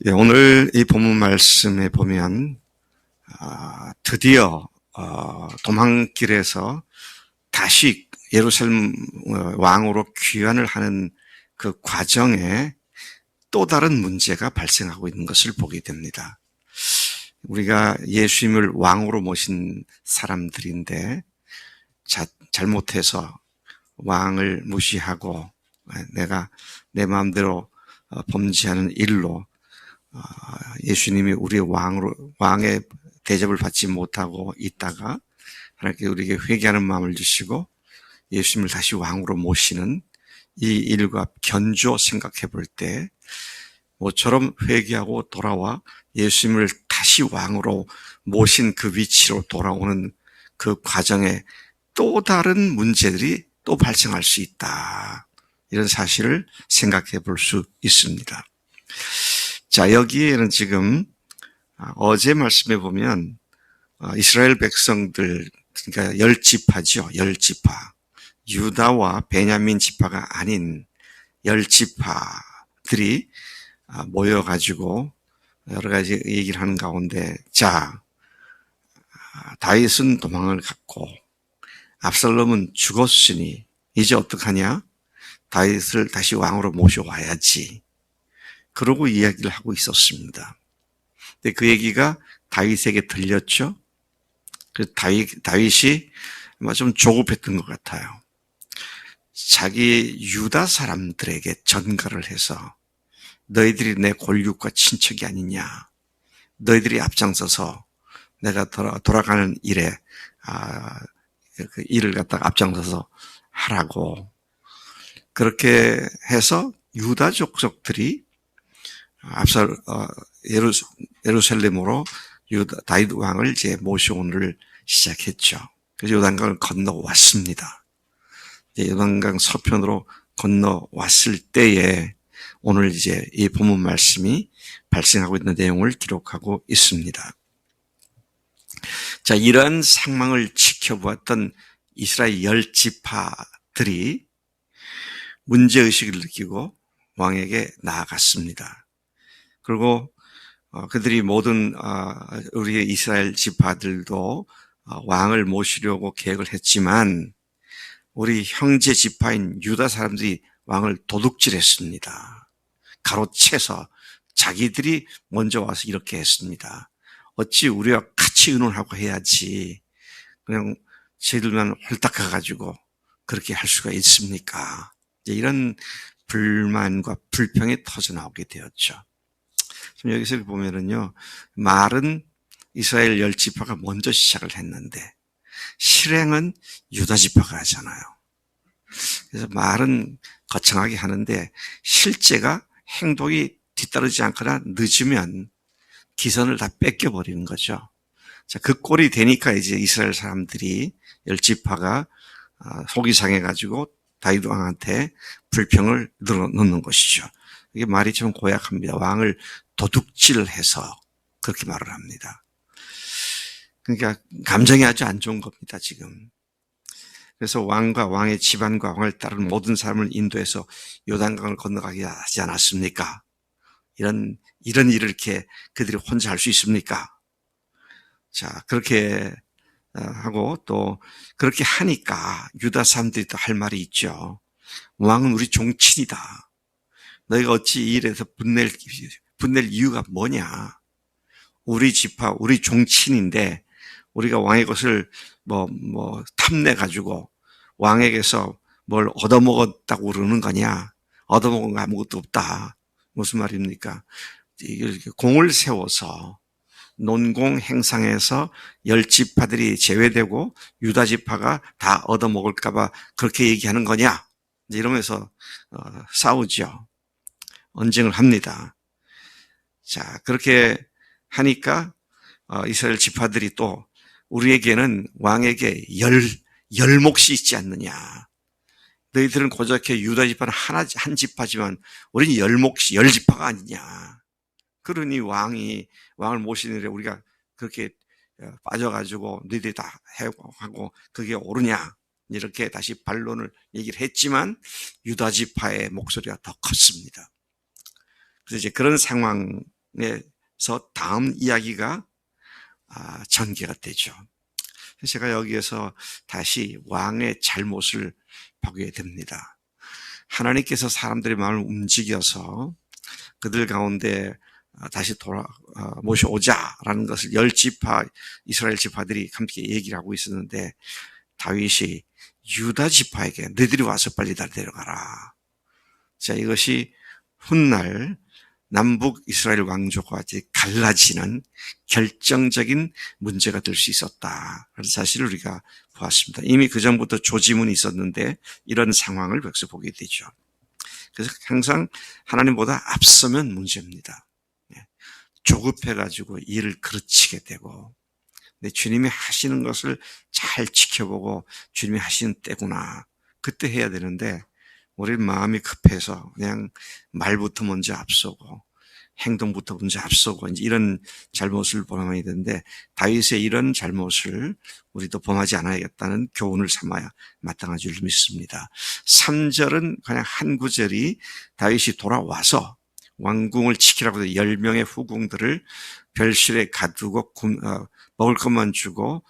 예, 오늘 이 본문 말씀에 보면 드디어 도망길에서 다시 예루살렘 왕으로 귀환을 하는 그 과정에 또 다른 문제가 발생하고 있는 것을 보게 됩니다. 우리가 예수님을 왕으로 모신 사람들인데 잘못해서 왕을 무시하고 내가 내 마음대로 범죄하는 일로 예수님이 우리의 왕의 대접을 받지 못하고 있다가 하나님께 우리에게 회개하는 마음을 주시고 예수님을 다시 왕으로 모시는 이 일과 견주어 생각해 볼 때 모처럼 회개하고 돌아와 예수님을 다시 왕으로 모신 그 위치로 돌아오는 그 과정에 또 다른 문제들이 또 발생할 수 있다. 이런 사실을 생각해 볼 수 있습니다. 자, 여기에는 지금 어제 말씀해 보면 이스라엘 백성들, 그러니까 10지파죠. 10지파. 유다와 베냐민 지파가 아닌 10지파들이 모여가지고 여러 가지 얘기를 하는 가운데, 자, 다윗은 도망을 갔고 압살롬은 죽었으니 이제 어떡하냐? 다윗을 다시 왕으로 모셔와야지. 그러고 이야기를 하고 있었습니다. 근데 그 얘기가 다윗에게 들렸죠. 그 다윗이 아마 좀 조급했던 것 같아요. 자기 유다 사람들에게 전가를 해서 너희들이 내 골육과 친척이 아니냐. 너희들이 앞장서서 내가 돌아가는 일에 그 일을 갖다가 앞장서서 하라고. 그렇게 해서 유다 족속들이 예루살렘으로 다윗 왕을 이제 모셔오기를 시작했죠. 그래서 요단강을 건너왔습니다. 요단강 서편으로 건너왔을 때에 오늘 이제 이 본문 말씀이 발생하고 있는 내용을 기록하고 있습니다. 자, 이러한 상황을 지켜보았던 이스라엘 10지파들이 문제의식을 느끼고 왕에게 나아갔습니다. 그리고 그들이 모든 우리의 이스라엘 지파들도 왕을 모시려고 계획을 했지만 우리 형제 지파인 유다 사람들이 왕을 도둑질했습니다. 가로채서 자기들이 먼저 와서 이렇게 했습니다. 어찌 우리와 같이 의논하고 해야지 그냥 저희들만 홀딱 가가지고 그렇게 할 수가 있습니까? 이런 불만과 불평이 터져나오게 되었죠. 지금 여기서 보면은요, 말은 이스라엘 10지파가 먼저 시작을 했는데 실행은 유다 지파가 하잖아요. 그래서 말은 거창하게 하는데 실제가 행동이 뒤따르지 않거나 늦으면 기선을 다 뺏겨버리는 거죠. 자, 그 꼴이 되니까 이제 이스라엘 사람들이 10지파가 속이 상해가지고 다윗 왕한테 불평을 넣는 것이죠. 이게 말이 좀 고약합니다. 왕을 도둑질해서 그렇게 말을 합니다. 그러니까 감정이 아주 안 좋은 겁니다, 지금. 그래서 왕과 왕의 집안과 왕을 따르는 모든 사람을 인도해서 요단강을 건너가게 하지 않았습니까? 이런 일을 이렇게 그들이 혼자 할 수 있습니까? 자, 그렇게 하고 또 그렇게 하니까 유다 사람들이 또 할 말이 있죠. 왕은 우리 종친이다. 너희가 어찌 이 일에서 분낼 이유가 뭐냐? 우리 지파, 우리 종친인데 우리가 왕의 것을 탐내가지고 왕에게서 뭘 얻어먹었다고 그러는 거냐? 얻어먹은 거 아무것도 없다. 무슨 말입니까? 이렇게 공을 세워서 논공 행상에서 10지파들이 제외되고 유다 지파가 다 얻어먹을까봐 그렇게 얘기하는 거냐? 이러면서 싸우죠. 언쟁을 합니다. 자, 그렇게 하니까 이스라엘 지파들이 또 우리에게는 왕에게 열 몫이 있지 않느냐. 너희들은 고작해 유다 지파는 한 지파지만 우리는 열 지파가 아니냐. 그러니 왕을 모시는 일에 우리가 그렇게 빠져가지고 너희들이 다 하고 그게 옳으냐. 이렇게 다시 반론을 얘기를 했지만 유다 지파의 목소리가 더 컸습니다. 그래서 이제 그런 상황 다음 이야기가 전개가 되죠. 제가 여기에서 다시 왕의 잘못을 보게 됩니다. 하나님께서 사람들의 마음을 움직여서 그들 가운데 다시 모셔오자라는 것을 10지파 이스라엘 지파들이 함께 얘기를 하고 있었는데, 다윗이 유다 지파에게 너희들이 와서 빨리 다 데려가라. 자, 이것이 훗날 남북 이스라엘 왕조가 갈라지는 결정적인 문제가 될 수 있었다. 그런 사실을 우리가 보았습니다. 이미 그 전부터 조지문이 있었는데 이런 상황을 여기서 보게 되죠. 그래서 항상 하나님보다 앞서면 문제입니다. 조급해가지고 일을 그르치게 되고, 근데 주님이 하시는 것을 잘 지켜보고 주님이 하시는 때구나, 그때 해야 되는데 우리 마음이 급해서 그냥 말부터 먼저 앞서고 행동부터 먼저 앞서고 이제 이런 잘못을 범하게 되는데, 다윗의 이런 잘못을 우리도 범하지 않아야겠다는 교훈을 삼아야 마땅한 줄 믿습니다. 3절은 그냥 한 구절이 다윗이 돌아와서 왕궁을 지키라고 해서 10명의 후궁들을 별실에 가두고 먹을 것만 주고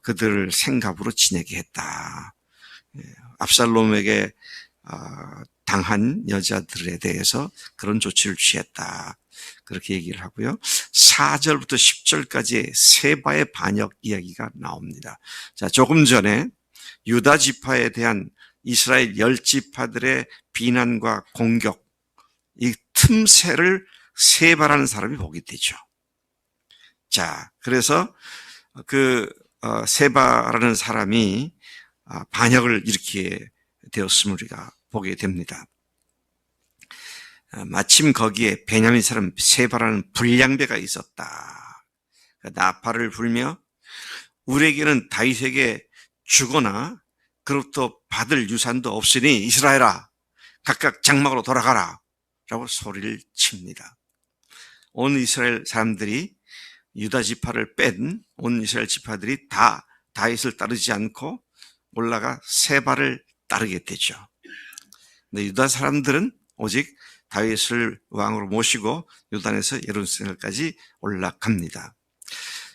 그들을 생갑으로 지내게 했다. 압살롬에게 당한 여자들에 대해서 그런 조치를 취했다, 그렇게 얘기를 하고요. 4절부터 10절까지 세바의 반역 이야기가 나옵니다. 자, 조금 전에 유다 지파에 대한 이스라엘 10지파들의 비난과 공격, 이 틈새를 세바라는 사람이 보게 되죠. 자, 그래서 세바라는 사람이 반역을 일으키게 되었음을 우리가 보게 됩니다. 마침 거기에 베냐민 사람 세바라는 불량배가 있었다. 나팔을 불며 우리에게는 다윗에게 주거나 그로부터 받을 유산도 없으니 이스라엘아, 각각 장막으로 돌아가라 라고 소리를 칩니다. 온 이스라엘 사람들이, 유다 지파를 뺀 온 이스라엘 지파들이 다 다윗을 따르지 않고 올라가 세바를 따르게 되죠. 근데 유다 사람들은 오직 다윗을 왕으로 모시고 요단에서 예루살렘까지 올라갑니다.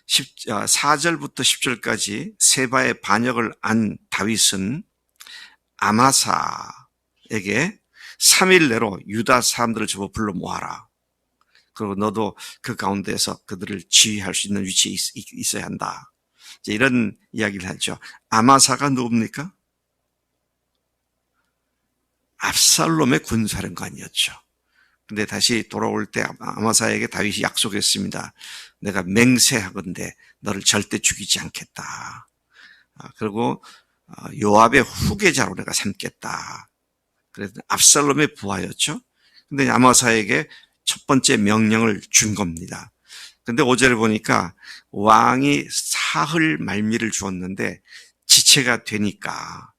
4절부터 10절까지 세바의 반역을 안 다윗은 아마사에게 3일 내로 유다 사람들을 접어 불러 모아라. 그리고 너도 그 가운데서 그들을 지휘할 수 있는 위치에 있어야 한다. 이런 이야기를 하죠. 아마사가 누굽니까? 압살롬의 군사령관이었죠. 근데 다시 돌아올 때 아마사에게 다윗이 약속했습니다. 내가 맹세하건대 너를 절대 죽이지 않겠다. 그리고 요압의 후계자로 내가 삼겠다. 그래서 압살롬의 부하였죠. 근데 아마사에게 첫 번째 명령을 준 겁니다. 근데 5절에 보니까 왕이 사흘 말미를 주었는데 지체가 되니까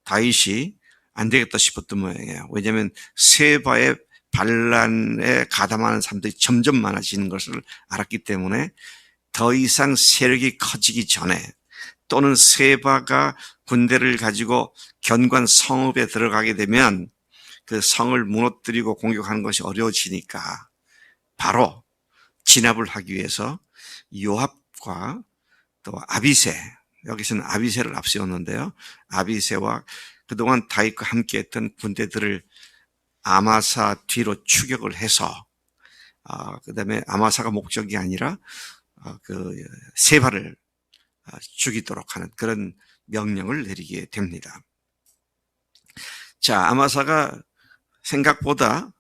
다윗이 안 되겠다 싶었던 모양이에요. 왜냐하면 세바의 반란에 가담하는 사람들이 점점 많아지는 것을 알았기 때문에 더 이상 세력이 커지기 전에, 또는 세바가 군대를 가지고 견관 성읍에 들어가게 되면 그 성을 무너뜨리고 공격하는 것이 어려워지니까 바로 진압을 하기 위해서 요압과 또 아비새, 여기서는 아비새를 앞세웠는데요. 아비새와 그동안 다윗과 함께했던 군대들을 아마사 뒤로 추격을 해서 그다음에 아마사가 목적이 아니라 세바를 죽이도록 하는 그런 명령을 내리게 됩니다. 자, 아마사가 생각보다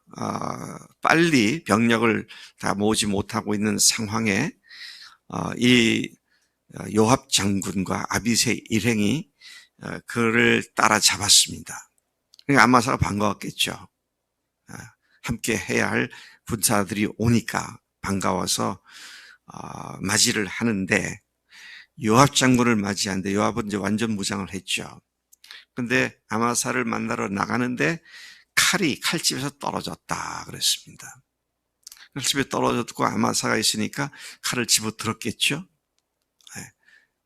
빨리 병력을 다 모으지 못하고 있는 상황에 이 요압 장군과 아비새 일행이 그를 따라잡았습니다. 그러니까 아마사가 반가웠겠죠. 함께 해야 할 군사들이 오니까 반가워서 맞이를 하는데, 요압 장군을 맞이하는데 요압은 이제 완전 무장을 했죠. 근데 아마사를 만나러 나가는데 칼이 칼집에서 떨어졌다 그랬습니다. 칼집에 떨어졌고 아마사가 있으니까 칼을 집어들었겠죠.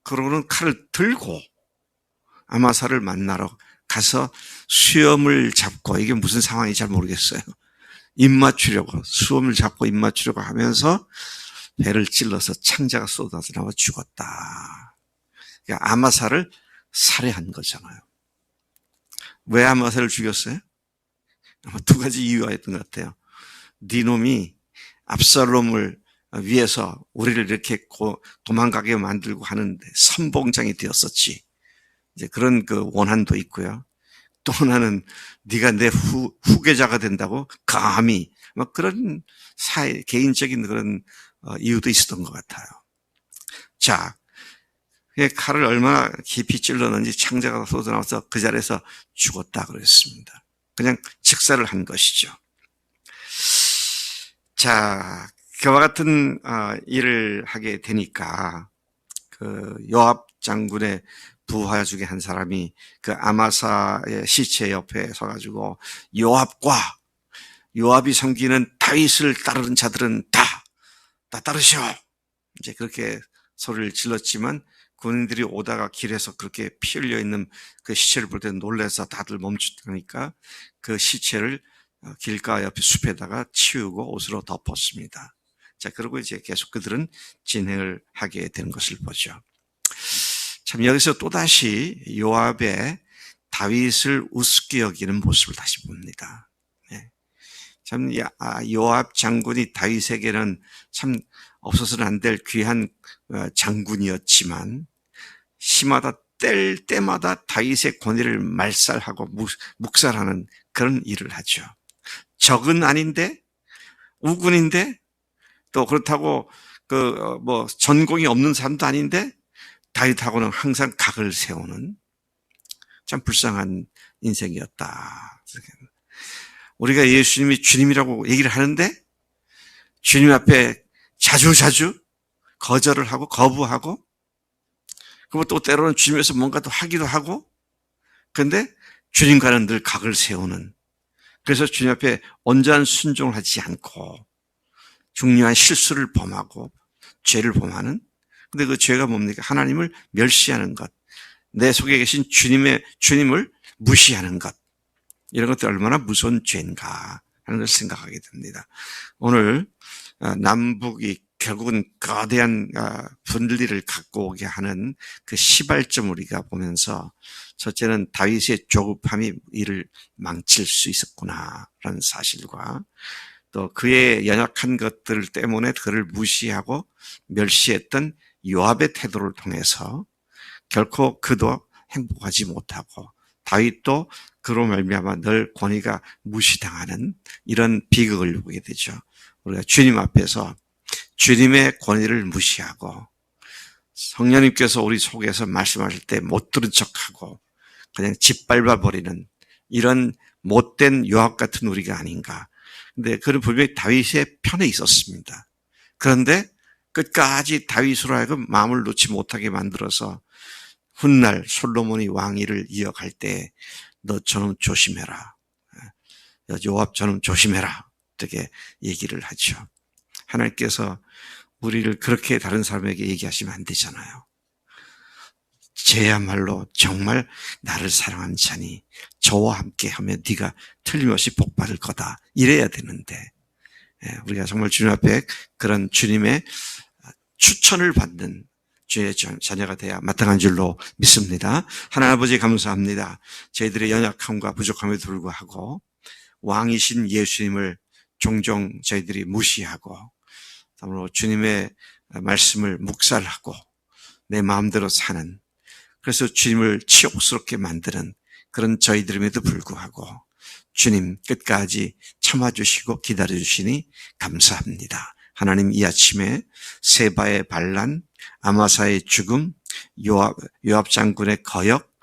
그러고는 칼을 들고 아마사를 만나러 가서 수염을 잡고, 이게 무슨 상황인지 잘 모르겠어요. 입맞추려고, 수염을 잡고 입맞추려고 하면서 배를 찔러서 창자가 쏟아져 나와 죽었다. 그러니까 아마사를 살해한 거잖아요. 왜 아마사를 죽였어요? 아마 두 가지 이유가 있던 것 같아요. 네 놈이 압살롬을 위해서 우리를 이렇게 도망가게 만들고 하는데 선봉장이 되었었지. 이제 그런 그 원한도 있고요. 또 하나는 네가 내 후계자가 된다고 감히 막 그런 개인적인 그런 이유도 있었던 것 같아요. 자, 칼을 얼마나 깊이 찔렀는지 창자가 쏟아나와서 그 자리에서 죽었다 그랬습니다. 그냥 직사를 한 것이죠. 자, 그와 같은 일을 하게 되니까 그 요압 장군의 부하 중에 한 사람이 그 아마사의 시체 옆에 서가지고 요압이 섬기는 다윗을 따르는 자들은 다 따르시오. 이제 그렇게 소리를 질렀지만 군인들이 오다가 길에서 그렇게 피 흘려 있는 그 시체를 볼 때 놀라서 다들 멈추니까 그 시체를 길가 옆에 숲에다가 치우고 옷으로 덮었습니다. 자, 그리고 이제 계속 그들은 진행을 하게 되는 것을 보죠. 참 여기서 또다시 요압의 다윗을 우습게 여기는 모습을 다시 봅니다. 네. 참 요압 장군이 다윗에게는 참 없어서는 안 될 귀한 장군이었지만 시마다 때마다 다윗의 권위를 말살하고 묵살하는 그런 일을 하죠. 적은 아닌데 우군인데 또 그렇다고 전공이 없는 사람도 아닌데 다윗하고는 항상 각을 세우는 참 불쌍한 인생이었다. 우리가 예수님이 주님이라고 얘기를 하는데 주님 앞에 자주 거절을 하고 거부하고 그리고 또 때로는 주님에서 뭔가 또 하기도 하고 그런데 주님과는 늘 각을 세우는 그래서 주님 앞에 온전한 순종을 하지 않고 중요한 실수를 범하고 죄를 범하는 근데 그 죄가 뭡니까? 하나님을 멸시하는 것 내 속에 계신 주님을 무시하는 것 이런 것들이 얼마나 무서운 죄인가 하는 것을 생각하게 됩니다. 오늘 남북이 결국은 거대한 분리를 갖고 오게 하는 그 시발점 우리가 보면서 첫째는 다윗의 조급함이 이를 망칠 수 있었구나라는 사실과 또 그의 연약한 것들 때문에 그를 무시하고 멸시했던 요압의 태도를 통해서 결코 그도 행복하지 못하고 다윗도 그로 말미암아 늘 권위가 무시당하는 이런 비극을 보게 되죠. 우리가 주님 앞에서 주님의 권위를 무시하고 성령님께서 우리 속에서 말씀하실 때 못 들은 척하고 그냥 짓밟아 버리는 이런 못된 요압 같은 우리가 아닌가. 근데 그는 분명히 다윗의 편에 있었습니다. 그런데 끝까지 다윗으로 하여금 마음을 놓지 못하게 만들어서 훗날 솔로몬이 왕위를 이어갈 때 너 저놈 조심해라. 요압 저놈 조심해라. 이렇게 얘기를 하죠. 하나님께서 우리를 그렇게 다른 사람에게 얘기하시면 안 되잖아요. 쟤야말로 정말 나를 사랑하는 자니 저와 함께하면 네가 틀림없이 복받을 거다. 이래야 되는데 우리가 정말 주님 앞에 그런 주님의 추천을 받는 주의 자녀가 돼야 마땅한 줄로 믿습니다. 하나님 아버지 감사합니다. 저희들의 연약함과 부족함에도 불구하고 왕이신 예수님을 종종 저희들이 무시하고 다음으로 주님의 말씀을 묵살하고 내 마음대로 사는 그래서 주님을 치욕스럽게 만드는 그런 저희들임에도 불구하고 주님 끝까지 참아주시고 기다려주시니 감사합니다. 하나님 이 아침에 세바의 반란, 아마사의 죽음, 요압 장군의 거역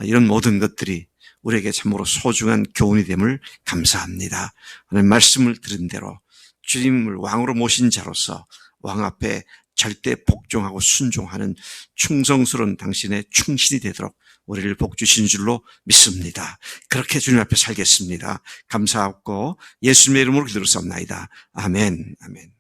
이런 모든 것들이 우리에게 참으로 소중한 교훈이 됨을 감사합니다. 하나님 말씀을 들은 대로 주님을 왕으로 모신 자로서 왕 앞에 절대 복종하고 순종하는 충성스러운 당신의 충신이 되도록 우리를 복 주신 줄로 믿습니다. 그렇게 주님 앞에 살겠습니다. 감사하고 예수님의 이름으로 기도를 쌉나이다. 아멘. 아멘.